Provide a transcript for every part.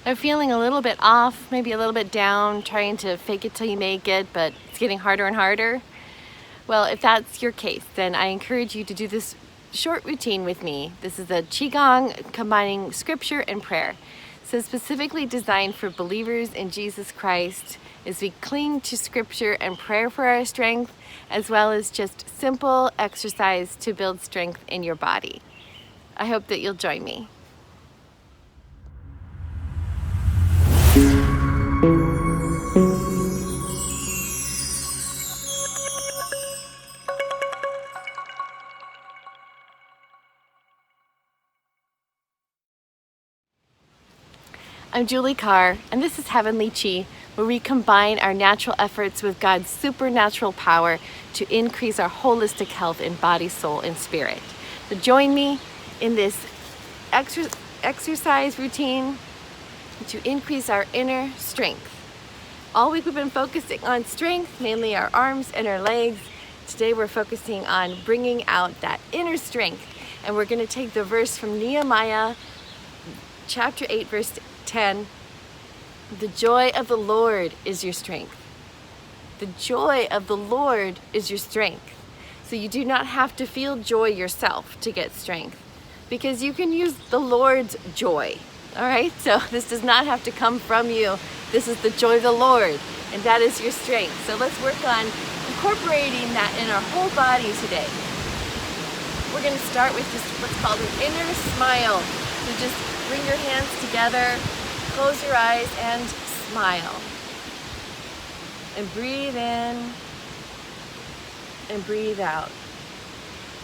are feeling a little bit off, maybe a little bit down, trying to fake it till you make it, but it's getting harder and harder. Well, if that's your case, then I encourage you to do this short routine with me. This is a Qigong combining scripture and prayer. So specifically designed for believers in Jesus Christ as we cling to scripture and prayer for our strength, as well as just simple exercise to build strength in your body. I hope that you'll join me. I'm Julie Carr, and this is Heavenly Chi, where we combine our natural efforts with God's supernatural power to increase our holistic health in body, soul, and spirit. So join me in this exercise routine to increase our inner strength. All week we've been focusing on strength, mainly our arms and our legs. Today we're focusing on bringing out that inner strength, and we're going to take the verse from Nehemiah chapter 8, verse 10. The joy of the Lord is your strength. The joy of the Lord is your strength. So you do not have to feel joy yourself to get strength, because you can use the Lord's joy. All right, so this does not have to come from you. This is the joy of the Lord, and that is your strength. So let's work on incorporating that in our whole body today. We're going to start with just what's called an inner smile. So just bring your hands together, close your eyes, and smile. And breathe in and breathe out.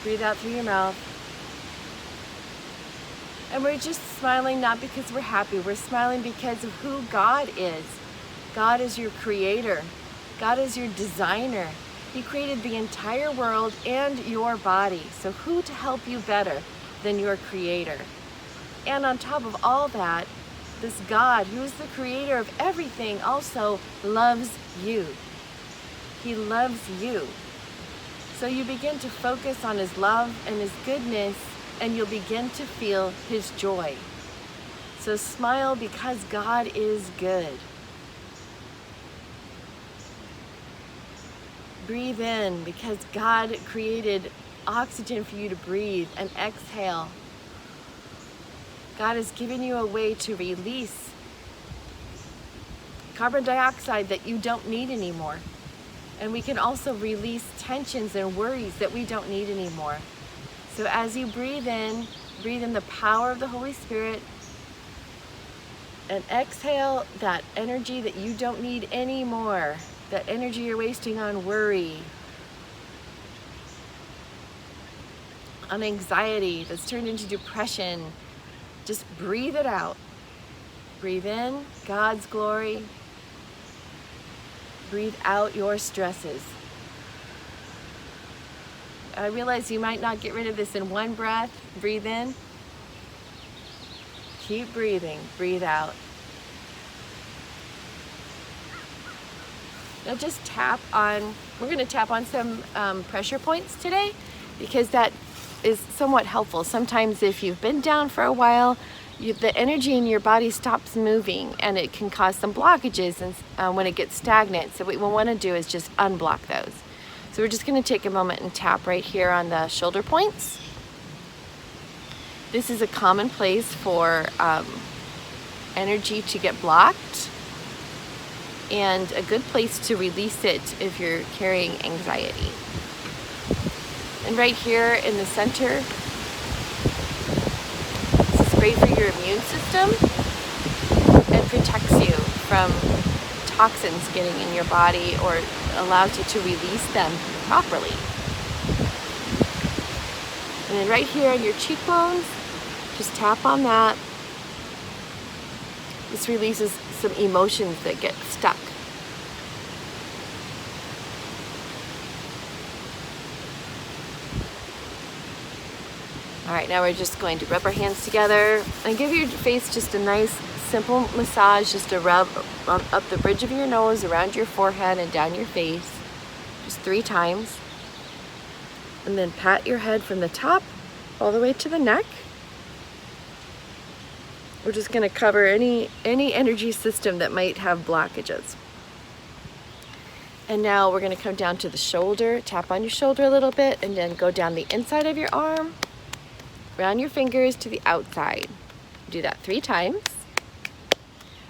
Breathe out through your mouth. And we're just smiling not because we're happy. We're smiling because of who God is. God is your creator. God is your designer. He created the entire world and your body. So who to help you better than your creator? And on top of all that, this God, who is the creator of everything, also loves you. He loves you. So you begin to focus on his love and his goodness, and you'll begin to feel his joy. So smile because God is good. Breathe in because God created oxygen for you to breathe, and exhale. God has given you a way to release carbon dioxide that you don't need anymore. And we can also release tensions and worries that we don't need anymore. So as you breathe in the power of the Holy Spirit, and exhale that energy that you don't need anymore, that energy you're wasting on worry, on anxiety that's turned into depression. Just breathe it out. Breathe in God's glory. Breathe out your stresses. I realize you might not get rid of this in one breath. Breathe in. Keep breathing. Breathe out. Now just we're going to tap on some pressure points today, because that is somewhat helpful. Sometimes if you've been down for a while, the energy in your body stops moving, and it can cause some blockages and when it gets stagnant. So what we want to do is just unblock those. So we're just going to take a moment and tap right here on the shoulder points. This is a common place for energy to get blocked, and a good place to release it if you're carrying anxiety. And right here in the center, this is great for your immune system and protects you from toxins getting in your body, or allows you to release them properly. And then right here on your cheekbones, just tap on that. This releases some emotions that get stuck. All right, now we're just going to rub our hands together and give your face just a nice, simple massage, just to rub up the bridge of your nose, around your forehead, and down your face, just 3 times. And then pat your head from the top all the way to the neck. We're just going to cover any energy system that might have blockages. And now we're going to come down to the shoulder, tap on your shoulder a little bit, and then go down the inside of your arm, around your fingers to the outside. Do that 3 times.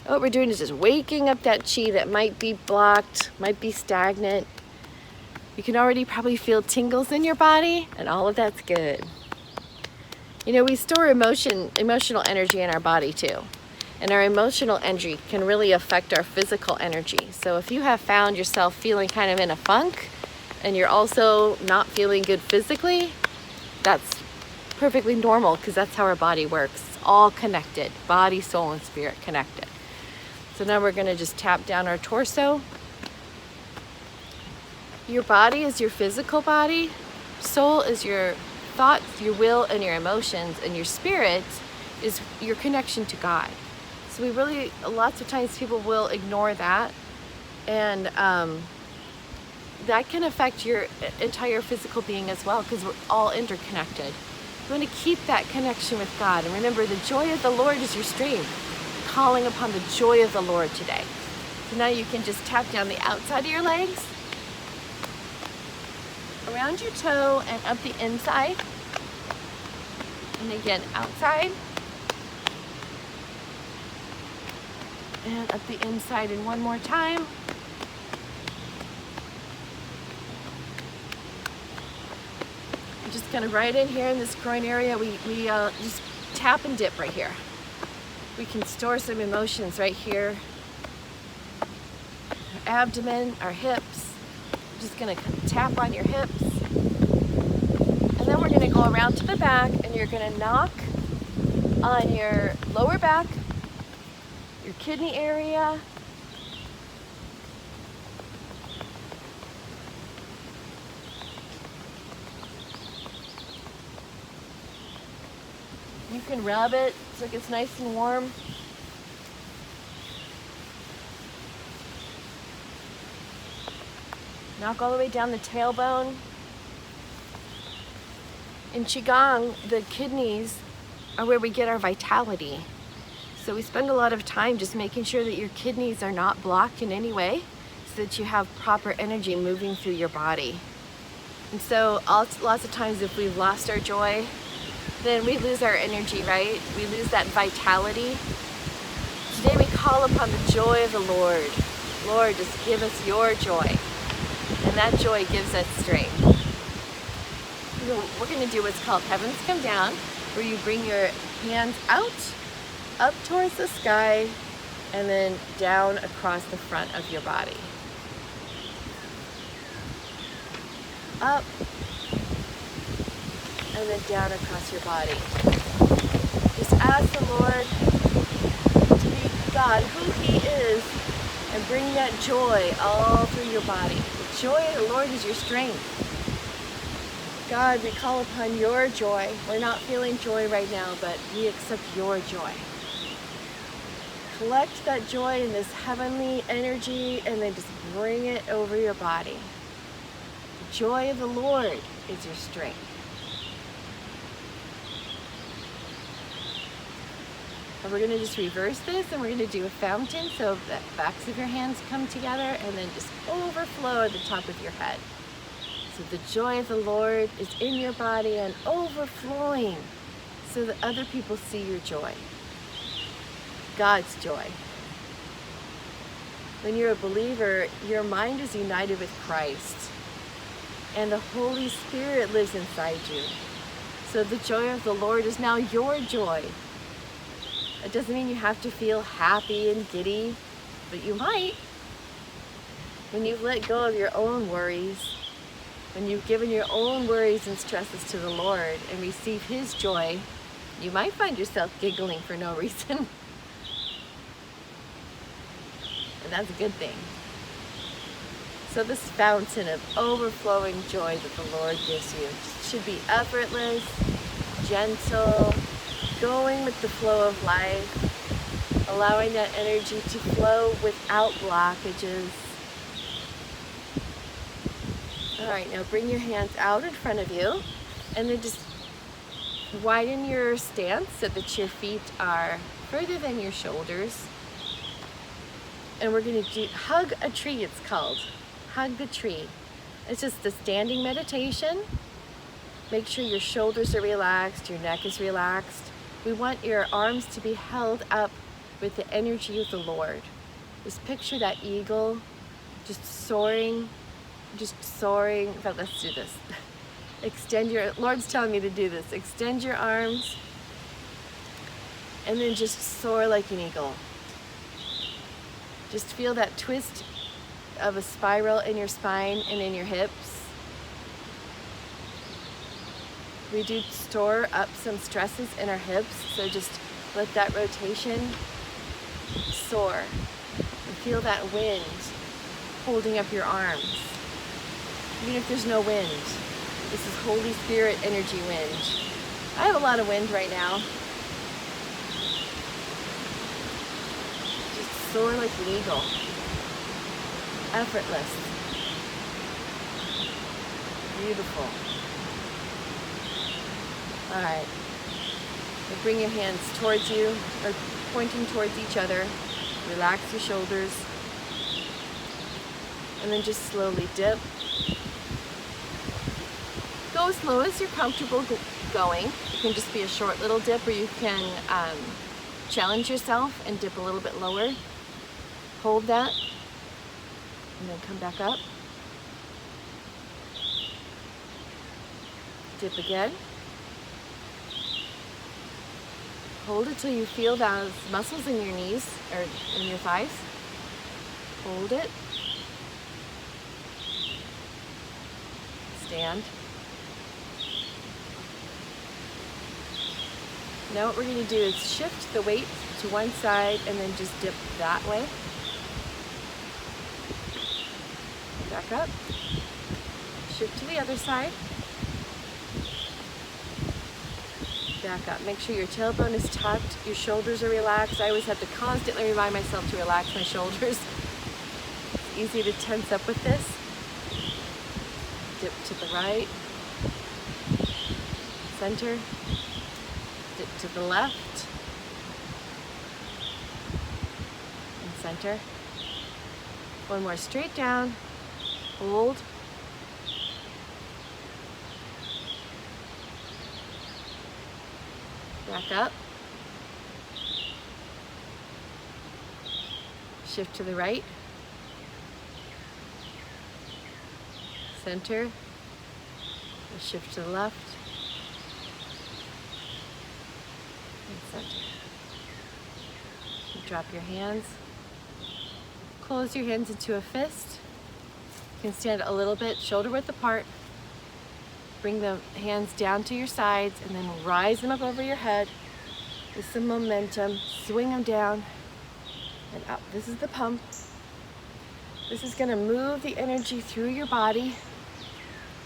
What we're doing is just waking up that chi that might be blocked, might be stagnant. You can already probably feel tingles in your body, and all of that's good. You know, we store emotional energy in our body too. And our emotional energy can really affect our physical energy. So if you have found yourself feeling kind of in a funk and you're also not feeling good physically, that's perfectly normal because that's how our body works. It's all connected, body, soul, and spirit connected. So now we're going to just tap down our torso. Your body is your physical body. Soul is your thoughts, your will, and your emotions. And your spirit is your connection to God. So we really, lots of times people will ignore that, and that can affect your entire physical being as well, because we're all interconnected. You want to keep that connection with God, and remember, the joy of the Lord is your strength. Calling upon the joy of the Lord today. So now you can just tap down the outside of your legs, around your toe, and up the inside, and again outside. And up the inside, and one more time. I'm just kind of right in here in this groin area. We just tap and dip right here. We can store some emotions right here. Our abdomen, our hips. I'm just gonna tap on your hips. And then we're gonna go around to the back, and you're gonna knock on your lower back, your kidney area, you can rub it so it gets nice and warm. Knock all the way down the tailbone. In Qigong, the kidneys are where we get our vitality. So we spend a lot of time just making sure that your kidneys are not blocked in any way, so that you have proper energy moving through your body. And so lots of times if we've lost our joy, then we lose our energy, right? We lose that vitality. Today we call upon the joy of the Lord. Lord, just give us your joy. And that joy gives us strength. We're going to do what's called Heavens Come Down, where you bring your hands out, up towards the sky, and then down across the front of your body. Up, and then down across your body. Just ask the Lord to be God, who He is, and bring that joy all through your body. The joy of the Lord is your strength. God, we call upon your joy. We're not feeling joy right now, but we accept your joy. Collect that joy in this heavenly energy, and then just bring it over your body. The joy of the Lord is your strength. And we're going to just reverse this, and we're going to do a fountain, so the backs of your hands come together and then just overflow at the top of your head. So the joy of the Lord is in your body and overflowing so that other people see your joy. God's joy. When you're a believer, your mind is united with Christ, and the Holy Spirit lives inside you. So the joy of the Lord is now your joy. It doesn't mean you have to feel happy and giddy, but you might. When you've let go of your own worries, when you've given your own worries and stresses to the Lord and receive His joy, you might find yourself giggling for no reason. And that's a good thing. So this fountain of overflowing joy that the Lord gives you should be effortless, gentle, going with the flow of life, allowing that energy to flow without blockages. All right, now bring your hands out in front of you, and then just widen your stance so that your feet are further than your shoulders. And we're going to do hug a tree, it's called. Hug the tree. It's just a standing meditation. Make sure your shoulders are relaxed, your neck is relaxed. We want your arms to be held up with the energy of the Lord. Just picture that eagle just soaring. In fact, let's do this. Lord's telling me to do this. Extend your arms and then just soar like an eagle. Just feel that twist of a spiral in your spine and in your hips. We do store up some stresses in our hips, so just let that rotation soar. And feel that wind holding up your arms. Even if there's no wind, this is Holy Spirit energy wind. I have a lot of wind right now. Just soar like an eagle. Effortless. Beautiful. All right. Now bring your hands towards you, or pointing towards each other. Relax your shoulders. And then just slowly dip. Go as slow as you're comfortable going. It can just be a short little dip, or you can challenge yourself and dip a little bit lower. Hold that, and then come back up. Dip again. Hold it till you feel those muscles in your knees, or in your thighs. Hold it. Stand. Now what we're going to do is shift the weight to one side and then just dip that way. Back up. Shift to the other side. Back up. Make sure your tailbone is tucked, your shoulders are relaxed. I always have to constantly remind myself to relax my shoulders. It's easy to tense up with this. Dip to the right. Center. Dip to the left. And center. One more, straight down. Hold. Back up. Shift to the right. Center. And shift to the left. And center. And drop your hands. Close your hands into a fist. You can stand a little bit, shoulder width apart. Bring the hands down to your sides and then rise them up over your head with some momentum. Swing them down and up. This is the pump. This is going to move the energy through your body.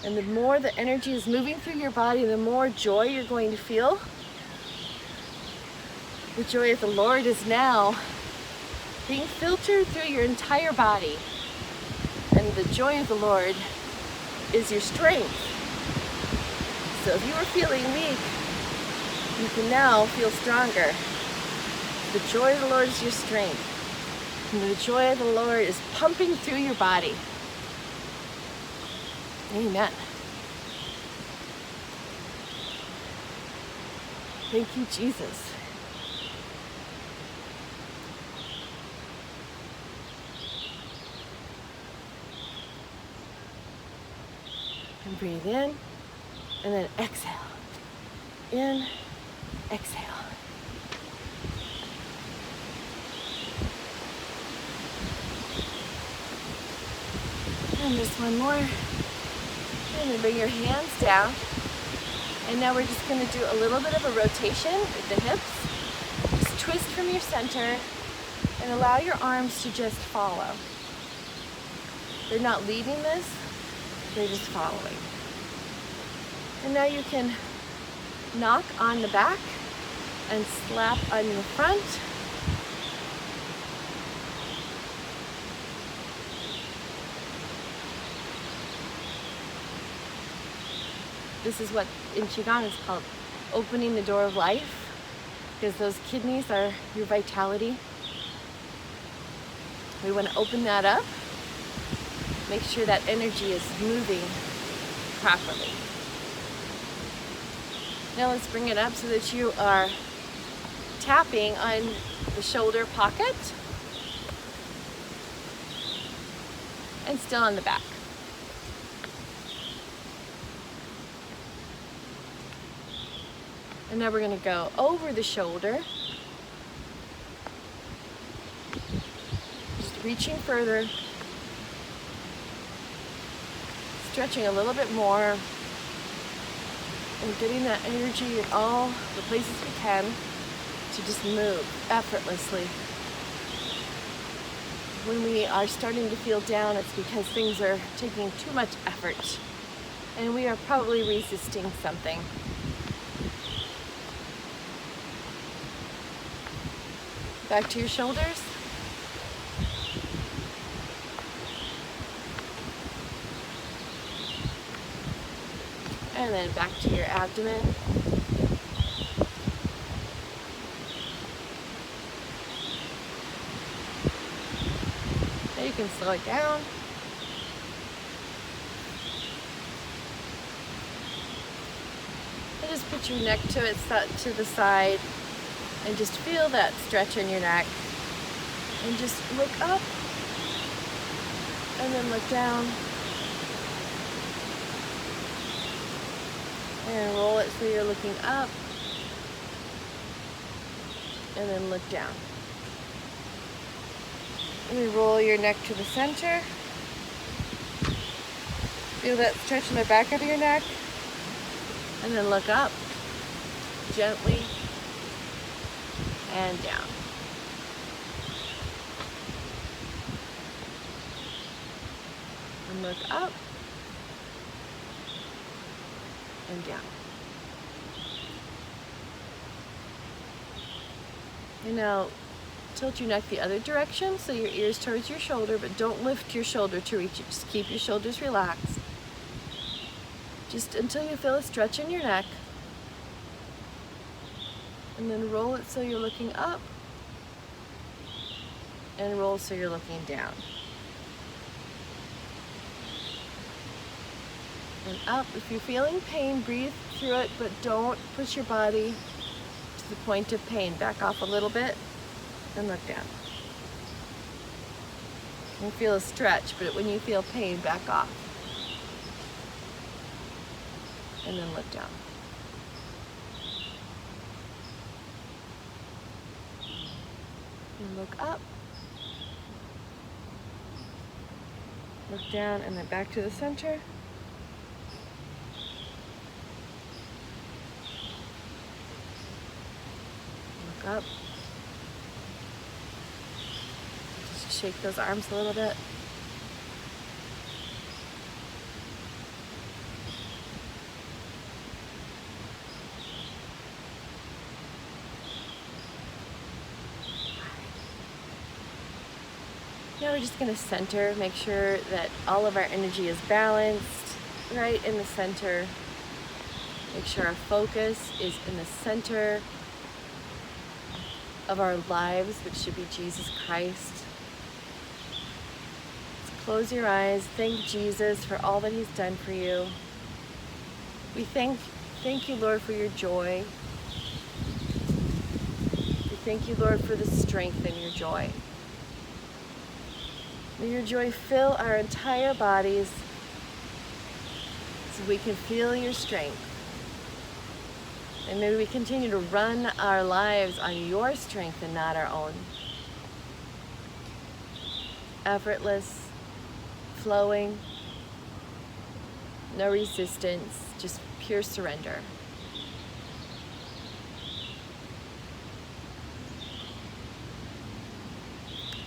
And the more the energy is moving through your body, the more joy you're going to feel. The joy of the Lord is now being filtered through your entire body. And the joy of the Lord is your strength. So if you were feeling weak, you can now feel stronger. The joy of the Lord is your strength. And the joy of the Lord is pumping through your body. Amen. Thank you, Jesus. And breathe in, and then exhale. In, exhale. And just one more. And then bring your hands down. And now we're just going to do a little bit of a rotation with the hips. Just twist from your center and allow your arms to just follow. They're not leading this, they're just following. And now you can knock on the back and slap on the front. This is what in Qigong is called opening the door of life. because those kidneys are your vitality. We want to open that up, make sure that energy is moving properly. Now let's bring it up so that you are tapping on the shoulder pocket and still on the back. And now we're going to go over the shoulder, just reaching further, stretching a little bit more, and getting that energy in all the places we can to just move effortlessly. When we are starting to feel down, it's because things are taking too much effort, and we are probably resisting something. Back to your shoulders. And then back to your abdomen. Now you can slow it down. And just put your neck to the side. And just feel that stretch in your neck. And just look up. And then look down. And roll it so you're looking up. And then look down. And then roll your neck to the center. Feel that stretch in the back of your neck. And then look up. Gently. And down. And look up. And down. And now tilt your neck the other direction so your ear's towards your shoulder, but don't lift your shoulder to reach it. Just keep your shoulders relaxed. Just until you feel a stretch in your neck. And then roll it so you're looking up. And roll so you're looking down. And up. If you're feeling pain, breathe through it, but don't push your body to the point of pain. Back off a little bit and look down. You feel a stretch, but when you feel pain, back off. And then look down. And look up. Look down and then back to the center. Look up. Just shake those arms a little bit. Now we're just going to center, make sure that all of our energy is balanced right in the center. Make sure our focus is in the center of our lives, which should be Jesus Christ. Let's close your eyes. Thank Jesus for all that He's done for you. We thank you, Lord, for your joy. We thank you, Lord, for the strength in your joy. May your joy fill our entire bodies so we can feel your strength. And may we continue to run our lives on your strength and not our own. Effortless, flowing, no resistance, just pure surrender.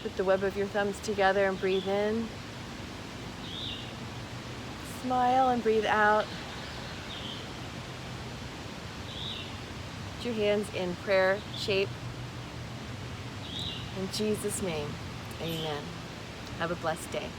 Put the web of your thumbs together and breathe in. Smile and breathe out. Put your hands in prayer shape. In Jesus' name, amen. Have a blessed day.